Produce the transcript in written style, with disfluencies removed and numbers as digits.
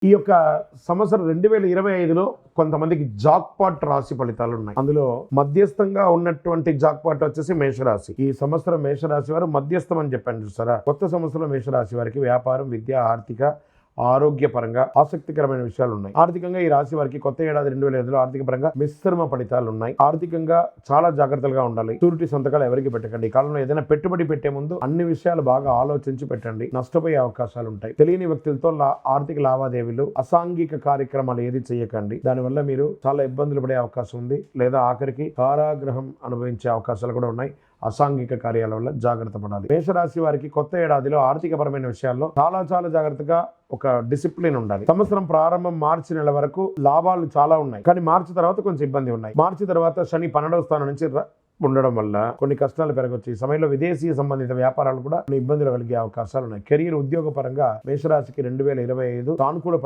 ఈ యొక్క సంవత్సరం 2025లో కొంతమందికి జాక్పాట్ రాశి ఫలితాలు ఉన్నాయి. అందులో మధ్యస్థంగా ఉన్నటువంటి జాక్పాట్ వచ్చేసి మేషరాశి. ఈ సంవత్సరం మేషరాశి వారు మధ్యస్థం అని చెప్పాను చూసారా. కొత్త సంవత్సరం మేషరాశి వారికి వ్యాపారం, విద్య, ఆర్థిక, ఆరోగ్యపరంగా ఆసక్తికరమైన విషయాలు ఉన్నాయి. ఆర్థికంగా ఈ రాశి వారికి కొత్త ఏడాది 2025లో ఆర్థిక పరంగా మిశ్రమ ఫలితాలు ఉన్నాయి. ఆర్థికంగా చాలా జాగ్రత్తగా ఉండాలి. షూరిటీ సంతకాలు ఎవరికి పెట్టకండి. ఈ కాలంలో ఏదైనా పెట్టుబడి పెట్టే ముందు అన్ని విషయాలు బాగా ఆలోచించి పెట్టండి. నష్టపోయే అవకాశాలు ఉంటాయి. తెలియని వ్యక్తులతో ఆర్థిక లావాదేవీలు, అసాంఘిక కార్యక్రమాలు ఏది చేయకండి. దానివల్ల మీరు చాలా ఇబ్బందులు పడే అవకాశం ఉంది. లేదా ఆఖరికి కారాగృహం అనుభవించే అవకాశాలు కూడా ఉన్నాయి. అసాంఘిక కార్యాల వల్ల జాగ్రత్త పడాలి. మేషరాశి వారికి కొత్త ఏడాదిలో ఆర్థికపరమైన విషయాల్లో చాలా జాగ్రత్తగా ఒక డిసిప్లిన్ ఉండాలి. సంవత్సరం ప్రారంభం మార్చి నెల వరకు లాభాలు చాలా ఉన్నాయి, కానీ మార్చి తర్వాత కొంచెం ఇబ్బంది ఉన్నాయి. మార్చి తర్వాత శని 12వ స్థానం నుంచి ఉండడం వల్ల కొన్ని కష్టాలు పెరగవచ్చు. ఈ సమయంలో విదేశీ సంబంధిత వ్యాపారాలు కూడా కొన్ని ఇబ్బందులు కలిగే అవకాశాలు ఉన్నాయి. కెరీర్, ఉద్యోగ పరంగా మేషరాశికి 2025 సానుకూల